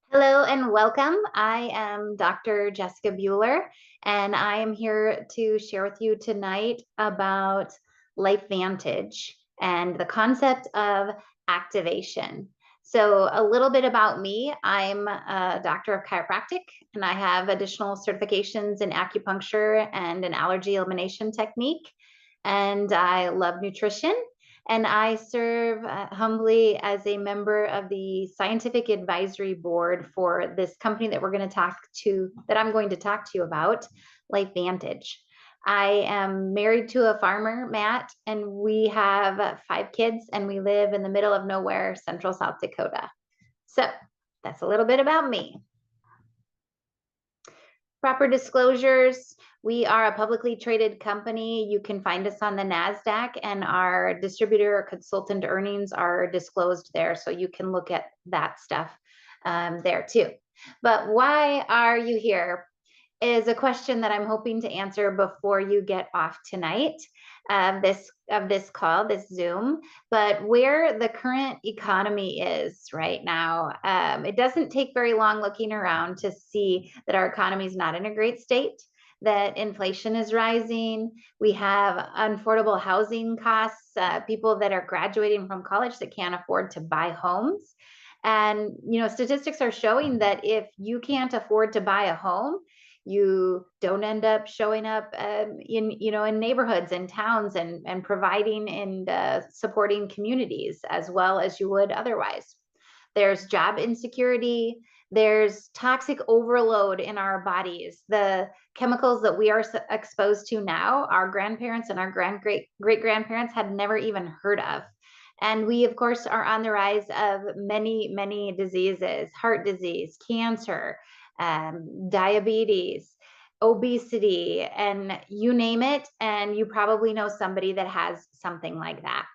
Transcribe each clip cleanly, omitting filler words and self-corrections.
Hello and welcome. I am Dr. Jessica Buhler, and I am here to share with you tonight about LifeVantage and the concept of activation. So, a little bit about me. I'm a doctor of chiropractic, and I have additional certifications in acupuncture and an allergy elimination technique. And I love nutrition, and I serve humbly as a member of the scientific advisory board for this company that I'm going to talk to you about, LifeVantage. I am married to a farmer, Matt, and we have 5 kids, and we live in the middle of nowhere, central South Dakota. So that's a little bit about me. Proper disclosures. We are a publicly traded company. You can find us on the NASDAQ, and our distributor or consultant earnings are disclosed there. So you can look at that stuff there too. But why are you here is a question that I'm hoping to answer before you get off tonight of this call, this Zoom. But where the current economy is right now, it doesn't take very long looking around to see that our economy is not in a great state, that inflation is rising. We have unaffordable housing costs, people that are graduating from college that can't afford to buy homes. And statistics are showing that if you can't afford to buy a home, you don't end up showing up in neighborhoods and towns and providing and supporting communities as well as you would otherwise. There's job insecurity. There's toxic overload in our bodies. The chemicals that we are exposed to now, our grandparents and our great grandparents had never even heard of. And we, of course, are on the rise of many diseases: heart disease, cancer, diabetes, obesity, and you name it. And you probably know somebody that has something like that.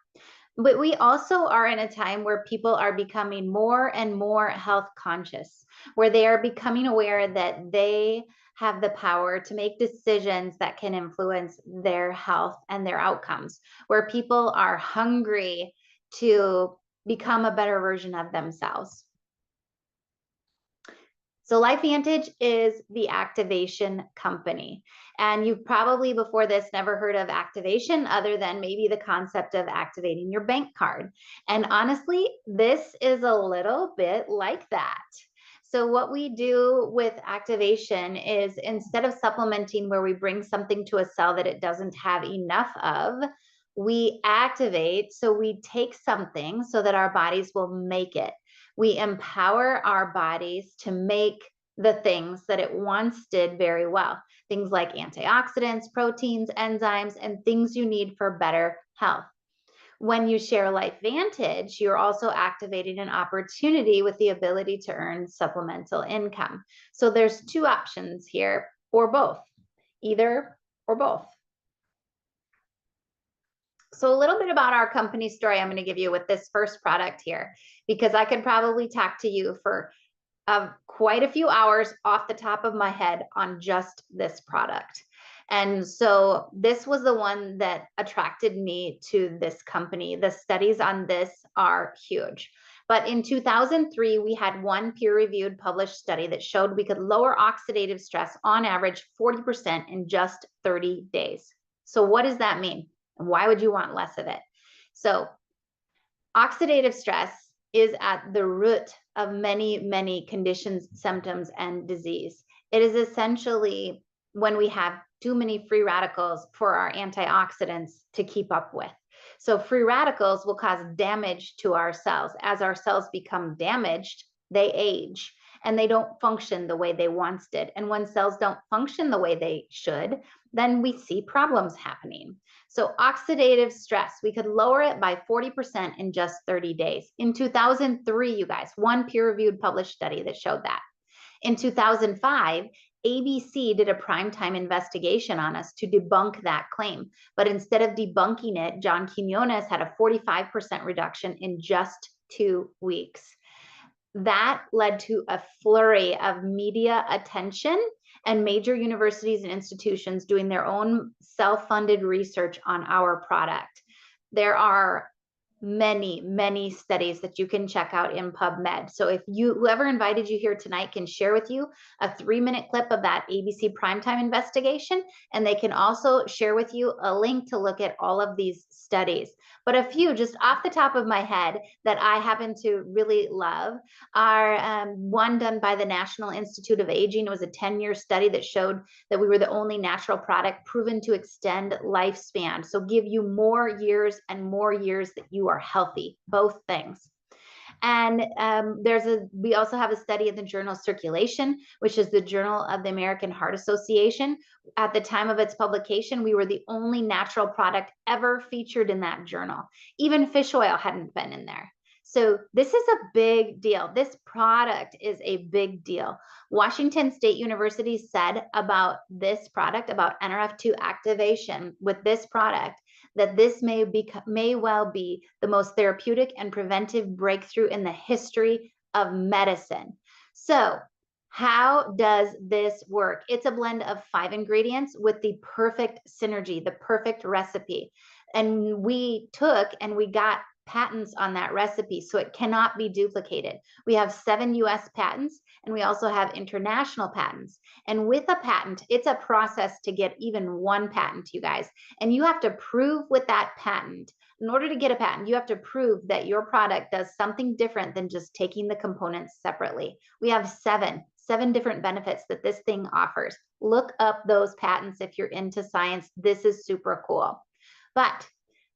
But we also are in a time where people are becoming more and more health conscious, where they are becoming aware that they have the power to make decisions that can influence their health and their outcomes, where people are hungry to become a better version of themselves. So LifeVantage is the activation company. And you've probably before this never heard of activation other than maybe the concept of activating your bank card. And honestly, this is a little bit like that. So what we do with activation is, instead of supplementing where we bring something to a cell that it doesn't have enough of, we activate. So we take something so that our bodies will make it. We empower our bodies to make the things that it once did very well. Things like antioxidants, proteins, enzymes, and things you need for better health. When you share LifeVantage, you're also activating an opportunity with the ability to earn supplemental income. So there's 2 options here, or both, either or both. So a little bit about our company story I'm going to give you with this first product here, because I could probably talk to you for quite a few hours off the top of my head on just this product. And so this was the one that attracted me to this company. The studies on this are huge. But in 2003, we had one peer-reviewed published study that showed we could lower oxidative stress on average 40% in just 30 days. So what does that mean? And why would you want less of it? So oxidative stress is at the root of many conditions, symptoms, and disease. It is essentially when we have too many free radicals for our antioxidants to keep up with. So free radicals will cause damage to our cells. As our cells become damaged, they age and they don't function the way they once did. And when cells don't function the way they should, then we see problems happening. So oxidative stress, we could lower it by 40% in just 30 days. In 2003, you guys, one peer-reviewed published study that showed that. In 2005, ABC did a primetime investigation on us to debunk that claim. But instead of debunking it, John Quinones had a 45% reduction in just 2 weeks. That led to a flurry of media attention and major universities and institutions doing their own self-funded research on our product. There are many studies that you can check out in PubMed. So if whoever invited you here tonight can share with you a 3-minute clip of that ABC primetime investigation, and they can also share with you a link to look at all of these studies. But a few just off the top of my head that I happen to really love are one done by the National Institute of Aging. It was a 10-year study that showed that we were the only natural product proven to extend lifespan. So give you more years and more years that you are healthy, both things. And we also have a study in the journal Circulation, which is the Journal of the American Heart Association. At the time of its publication, we were the only natural product ever featured in that journal. Even fish oil hadn't been in there. So this is a big deal. This product is a big deal. Washington State University said about this product, about NRF2 activation with this product, that this may well be the most therapeutic and preventive breakthrough in the history of medicine. So how does this work? It's a blend of 5 ingredients with the perfect synergy, the perfect recipe. And we got patents on that recipe, so it cannot be duplicated. We have 7 US patents, and we also have international patents. And with a patent, it's a process to get even one patent, you guys. And you have to prove with that patent, in order to get a patent, you have to prove that your product does something different than just taking the components separately. We have seven different benefits that this thing offers. Look up those patents if you're into science. This is super cool. But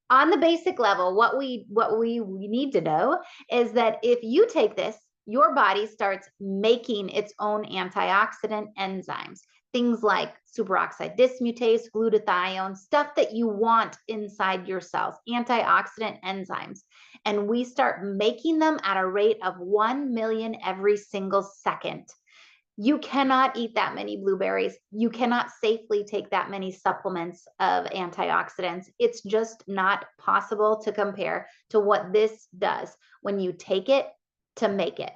on the basic level, what we need to know is that if you take this, your body starts making its own antioxidant enzymes, things like superoxide dismutase, glutathione, stuff that you want inside your cells, antioxidant enzymes. And we start making them at a rate of 1 million every single second. You cannot eat that many blueberries. You cannot safely take that many supplements of antioxidants. It's just not possible to compare to what this does when you take it to make it.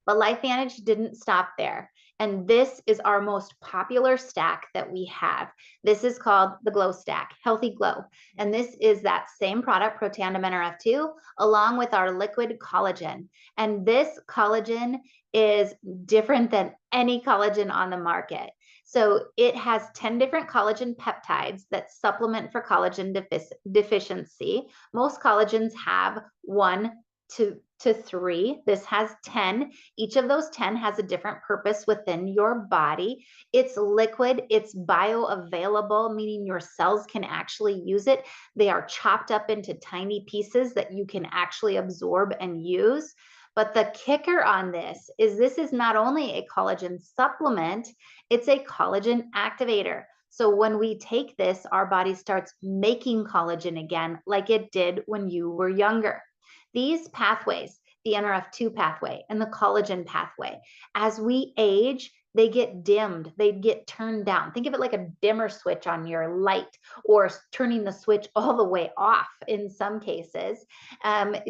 But LifeVantage didn't stop there. And this is our most popular stack that we have. This is called the Glow Stack, Healthy Glow. And this is that same product, Protandim NRF2, along with our liquid collagen. And this collagen is different than any collagen on the market. So it has 10 different collagen peptides that supplement for collagen deficiency. Most collagens have 1 to 3. This has 10. Each of those 10 has a different purpose within your body. It's liquid, it's bioavailable, meaning your cells can actually use it. They are chopped up into tiny pieces that you can actually absorb and use. But the kicker on this is not only a collagen supplement, it's a collagen activator. So when we take this, our body starts making collagen again, like it did when you were younger. These pathways, the NRF2 pathway and the collagen pathway, as we age, they get dimmed, they get turned down. Think of it like a dimmer switch on your light, or turning the switch all the way off in some cases.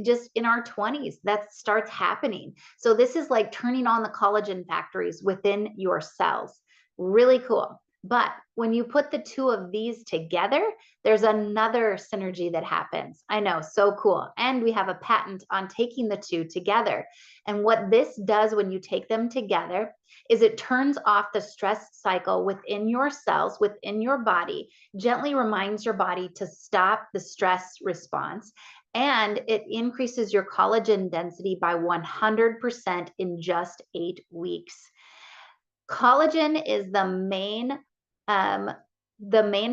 Just in our 20s, that starts happening. So this is like turning on the collagen factories within your cells. Really cool. But when you put the two of these together, there's another synergy that happens. I know, so cool. And we have a patent on taking the two together. And what this does when you take them together is it turns off the stress cycle within your cells, within your body, gently reminds your body to stop the stress response. And it increases your collagen density by 100% in just 8 weeks. Collagen is the main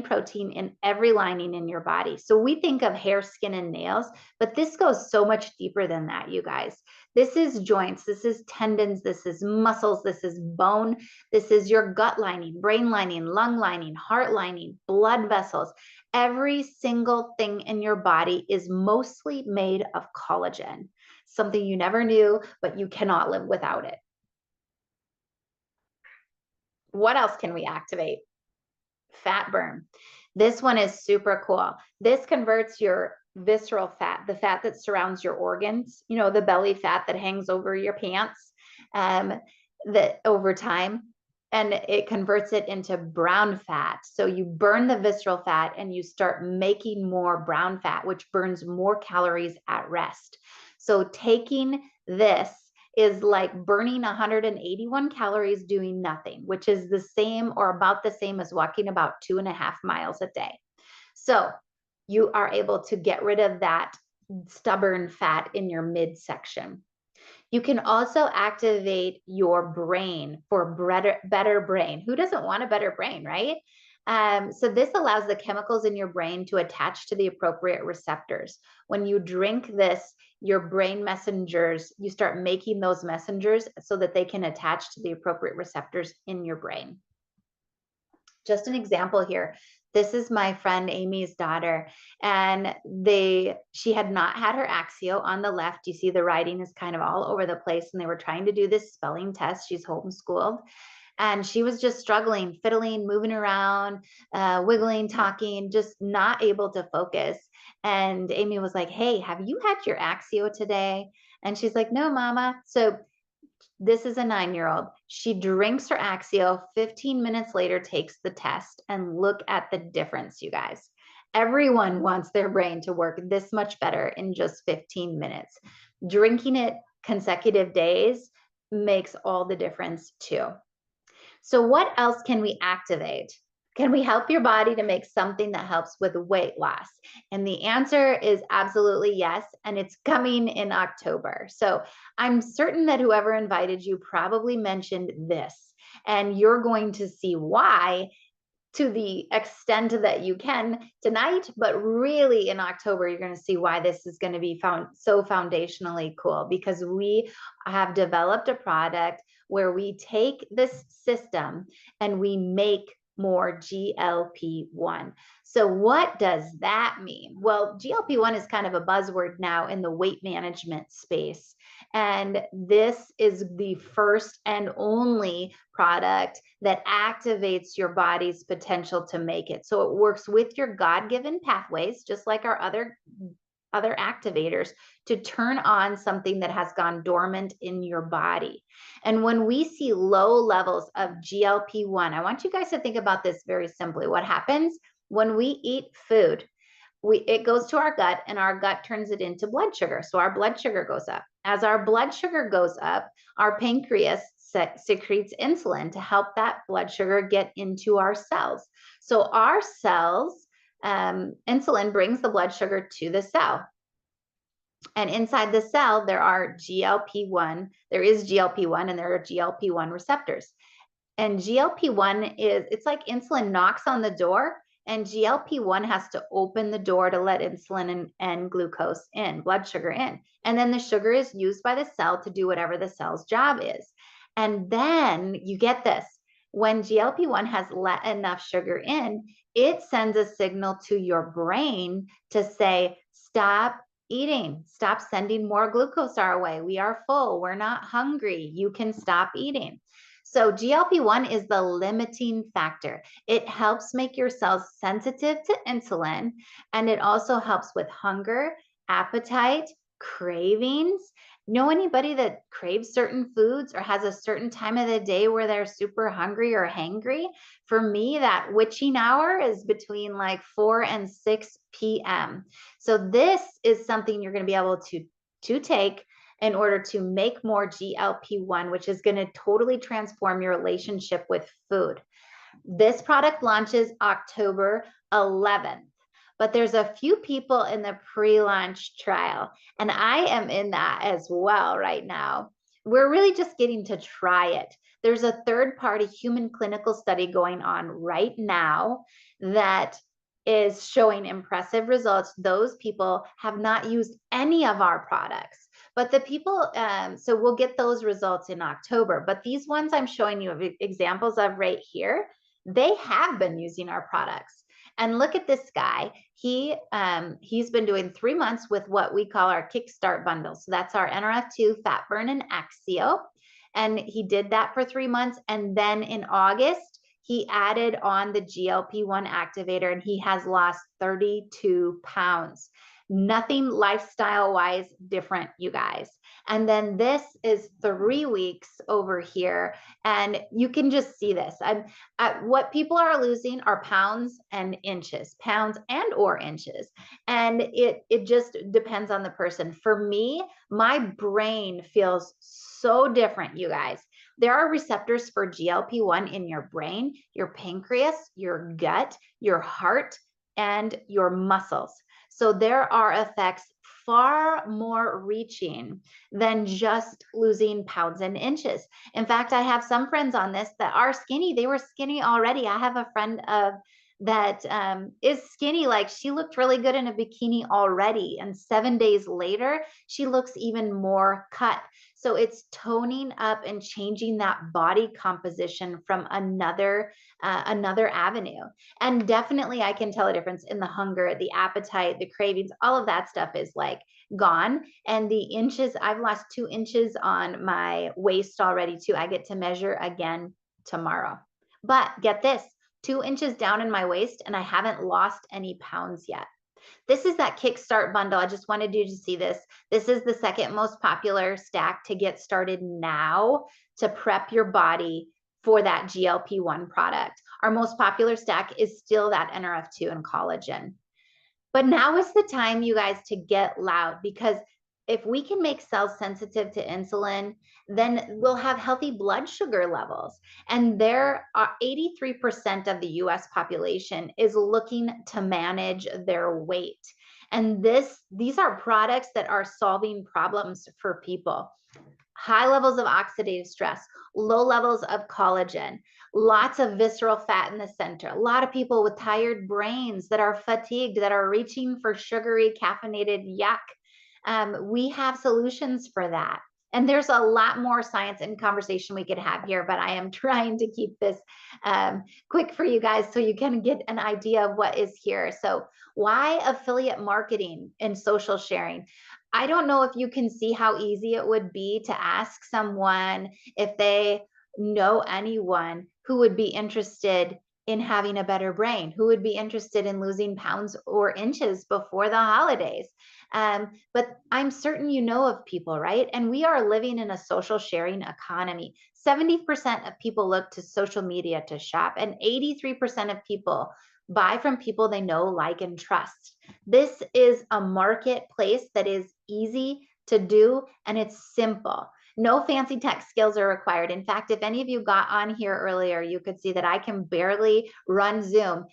protein in every lining in your body. So we think of hair, skin, and nails, but this goes so much deeper than that, you guys. This is joints, this is tendons, this is muscles, this is bone, this is your gut lining, brain lining, lung lining, heart lining, blood vessels. Every single thing in your body is mostly made of collagen, something you never knew, but you cannot live without it. What else can we activate? Fat burn. This one is super cool. This converts your visceral fat, the fat that surrounds your organs, you know, the belly fat that hangs over your pants, that over time, and it converts it into brown fat. So you burn the visceral fat and you start making more brown fat, which burns more calories at rest. So taking this is like burning 181 calories doing nothing, which is the same or about the same as walking about 2.5 miles a day. So you are able to get rid of that stubborn fat in your midsection. You can also activate your brain for better brain. Who doesn't want a better brain, right? So this allows the chemicals in your brain to attach to the appropriate receptors. When you drink this, your brain messengers, you start making those messengers so that they can attach to the appropriate receptors in your brain. Just an example here. This is my friend Amy's daughter, and she had not had her Axio on the left. You see the writing is kind of all over the place, and they were trying to do this spelling test. She's homeschooled, and she was just struggling, fiddling, moving around, wiggling, talking, just not able to focus. And Amy was like, "Hey, have you had your Axio today?" And she's like, "No, Mama." So this is a 9-year-old. She drinks her Axio, 15 minutes later takes the test, and look at the difference, you guys. Everyone wants their brain to work this much better in just 15 minutes. Drinking it consecutive days makes all the difference too. So what else can we activate? Can we help your body to make something that helps with weight loss? And the answer is absolutely yes. And it's coming in October. So I'm certain that whoever invited you probably mentioned this. And you're going to see why to the extent that you can tonight, but really in October, you're going to see why this is going to be so foundationally cool, because we have developed a product where we take this system and we make more GLP1. So what does that mean? Well, GLP1 is kind of a buzzword now in the weight management space. And this is the first and only product that activates your body's potential to make it. So it works with your God-given pathways, just like our other activators, to turn on something that has gone dormant in your body. And when we see low levels of GLP1, I want you guys to think about this very simply. What happens when we eat food? It goes to our gut, and our gut turns it into blood sugar. So our blood sugar goes up. As our blood sugar goes up, our pancreas secretes insulin to help that blood sugar get into our cells. So our cells, insulin brings the blood sugar to the cell. And inside the cell, there is GLP1, and there are GLP1 receptors. And GLP1 it's like insulin knocks on the door, and GLP1 has to open the door to let insulin and glucose in, blood sugar in. And then the sugar is used by the cell to do whatever the cell's job is. And then you get this. When GLP1 has let enough sugar in, it sends a signal to your brain to say, stop eating, stop sending more glucose our way. We are full. We're not hungry. You can stop eating. So GLP-1 is the limiting factor. It helps make your cells sensitive to insulin, and it also helps with hunger, appetite, cravings. Know anybody that craves certain foods or has a certain time of the day where they're super hungry or hangry? For me, that witching hour is between like 4 and 6 p.m. So this is something you're going to be able to take in order to make more GLP-1, which is going to totally transform your relationship with food. This product launches October 11th, but there's a few people in the pre-launch trial, and I am in that as well right now. We're really just getting to try it. There's a third-party human clinical study going on right now that is showing impressive results. Those people have not used any of our products. But the people, so we'll get those results in October. But these ones I'm showing you examples of right here, they have been using our products. And look at this guy. He's been doing 3 months with what we call our Kickstart bundle. So that's our NRF2, Fat Burn, and Axio. And he did that for 3 months. And then in August, he added on the GLP-1 activator, and he has lost 32 pounds. Nothing lifestyle wise different, you guys. And then this is 3 weeks over here. And you can just see this. What people are losing are pounds and inches, pounds and or inches. And it just depends on the person. For me, my brain feels so different, you guys. There are receptors for GLP-1 in your brain, your pancreas, your gut, your heart, and your muscles. So there are effects far more reaching than just losing pounds and inches. In fact, I have some friends on this that are skinny. They were skinny already. I have a friend of that is skinny. Like, she looked really good in a bikini already, and 7 days later she looks even more cut. So it's toning up and changing that body composition from another avenue. And definitely I can tell a difference in the hunger, the appetite, the cravings. All of that stuff is like gone. And the inches, I've lost 2 inches on my waist already too. I get to measure again tomorrow. But get this, 2 inches down in my waist, and I haven't lost any pounds yet. This is that Kickstart bundle. I just wanted you to see this. This is the second most popular stack to get started now to prep your body for that GLP-1 product. Our most popular stack is still that NRF2 and collagen. But now is the time, you guys, to get loud, because if we can make cells sensitive to insulin, then we'll have healthy blood sugar levels. And there are 83% of the US population is looking to manage their weight. And these are products that are solving problems for people. High levels of oxidative stress, low levels of collagen, lots of visceral fat in the center, a lot of people with tired brains that are fatigued, that are reaching for sugary, caffeinated yuck. We have solutions for that. And there's a lot more science and conversation we could have here, but I am trying to keep this quick for you guys so you can get an idea of what is here. So why affiliate marketing and social sharing? I don't know if you can see how easy it would be to ask someone if they know anyone who would be interested in having a better brain, who would be interested in losing pounds or inches before the holidays. But I'm certain you know of people, right? And we are living in a social sharing economy. 70% of people look to social media to shop, and 83% of people buy from people they know, like, and trust. This is a marketplace that is easy to do, and it's simple. No fancy tech skills are required. In fact, if any of you got on here earlier, you could see that I can barely run Zoom,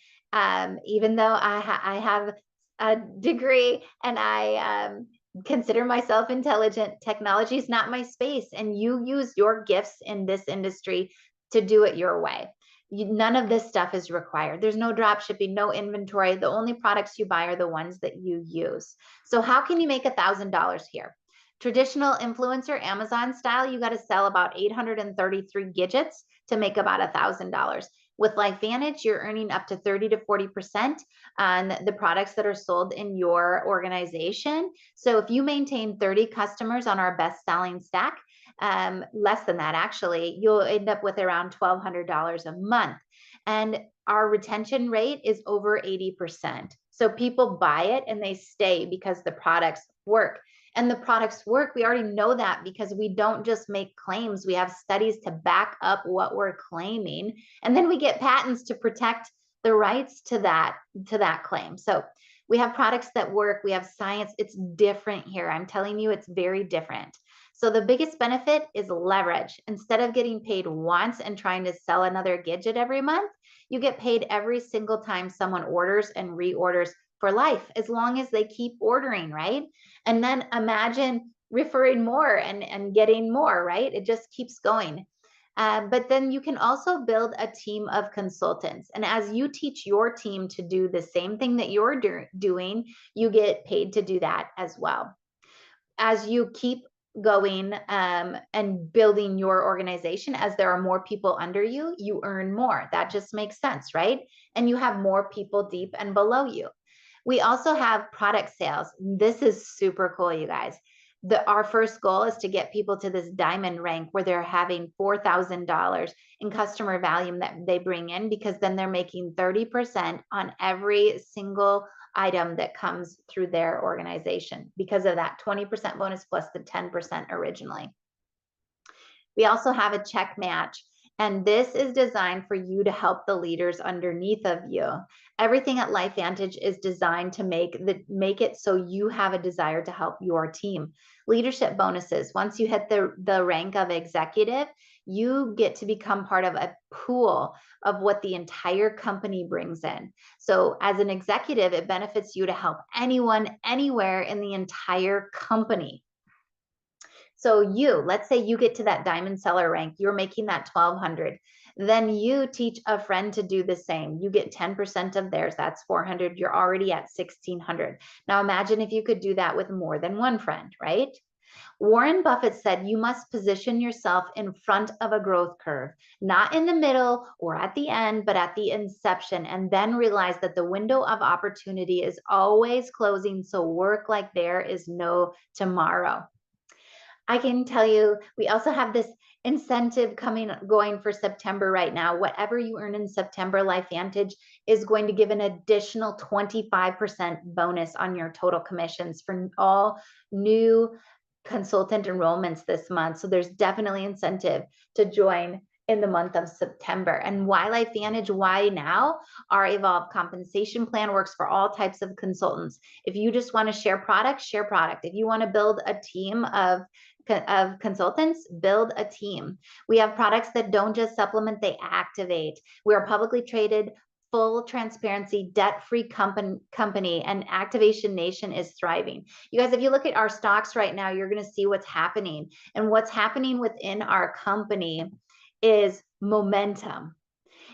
even though I have a degree and I consider myself intelligent. Technology is not my space, and you use your gifts in this industry to do it your way. None of this stuff is required. There's no drop shipping, no inventory. The only products you buy are the ones that you use. So how can you make $1,000 here? Traditional influencer, Amazon style, you got to sell about 833 gadgets to make about $1,000. With LifeVantage, you're earning up to 30 to 40% on the products that are sold in your organization. So if you maintain 30 customers on our best-selling stack, less than that actually, you'll end up with around $1,200 a month. And our retention rate is over 80%. So people buy it and they stay because the products work. And the products work, we already know that, because we don't just make claims. We have studies to back up what we're claiming. And then we get patents to protect the rights to that claim. So we have products that work. We have science. It's different here. I'm telling you, it's very different. So the biggest benefit is leverage. Instead of getting paid once and trying to sell another gadget every month, you get paid every single time someone orders and reorders for life, as long as they keep ordering, right? And then imagine referring more and getting more, right? It just keeps going. But then you can also build a team of consultants. And as you teach your team to do the same thing that you're doing, you get paid to do that as well. As you keep going and building your organization, as there are more people under you, you earn more. That just makes sense, right? And you have more people deep and below you. We also have product sales. This is super cool, you guys. Our first goal is to get people to this diamond rank where they're having $4,000 in customer value that they bring in, because then they're making 30% on every single item that comes through their organization because of that 20% bonus plus the 10% originally. We also have a check match, and this is designed for you to help the leaders underneath of you. Everything at LifeVantage is designed to make it so you have a desire to help your team. Leadership bonuses, once you hit the rank of executive, you get to become part of a pool of what the entire company brings in. So as an executive, it benefits you to help anyone, anywhere in the entire company. So let's say you get to that diamond seller rank, you're making that 1,200. Then you teach a friend to do the same. You get 10% of theirs, that's 400. You're already at 1,600. Now imagine if you could do that with more than one friend, right? Warren Buffett said you must position yourself in front of a growth curve, not in the middle or at the end, but at the inception, and then realize that the window of opportunity is always closing. So work like there is no tomorrow. I can tell you, we also have this incentive going for September right now. Whatever you earn in September, LifeVantage is going to give an additional 25% bonus on your total commissions for all new consultant enrollments this month. So there's definitely incentive to join in the month of September. And why LifeVantage? Why now? Our Evolve compensation plan works for all types of consultants. If you just want to share product, share product. If you want to build a team of consultants, build a team. We have products that don't just supplement, they activate. We are publicly traded, full transparency, debt-free company, and Activation Nation is thriving. You guys, if you look at our stocks right now, you're going to see what's happening. And what's happening within our company is momentum.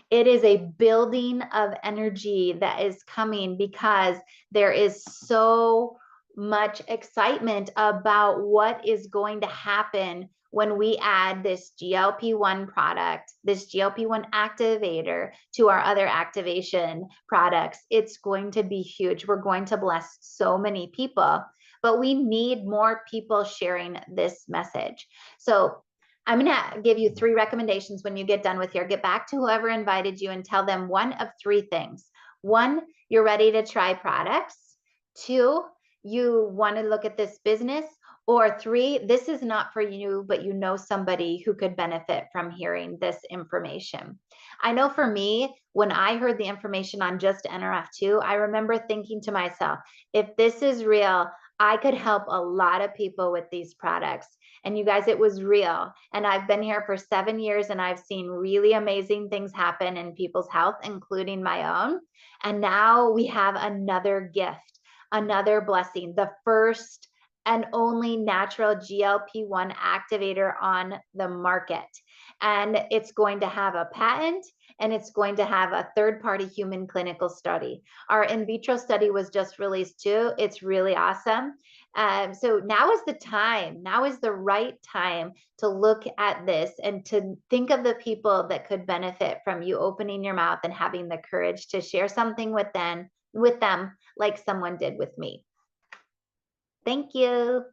It is a building of energy that is coming because there is so much excitement about what is going to happen when we add this GLP-1 product, this GLP-1 activator to our other activation products. It's going to be huge. We're going to bless so many people, but we need more people sharing this message. So I'm going to give you 3 recommendations when you get done with here. Get back to whoever invited you and tell them one of 3 things. 1, you're ready to try products. 2, you want to look at this business. Or 3, this is not for you, but you know somebody who could benefit from hearing this information. I know for me, when I heard the information on just NRF2, I remember thinking to myself, if this is real, I could help a lot of people with these products. And you guys, it was real. And I've been here for 7 years and I've seen really amazing things happen in people's health, including my own. And now we have another gift, another blessing, the first and only natural GLP-1 activator on the market. And it's going to have a patent and it's going to have a third-party human clinical study. Our in vitro study was just released too. It's really awesome. So now is the time. Now is the right time to look at this and to think of the people that could benefit from you opening your mouth and having the courage to share something with them like someone did with me. Thank you.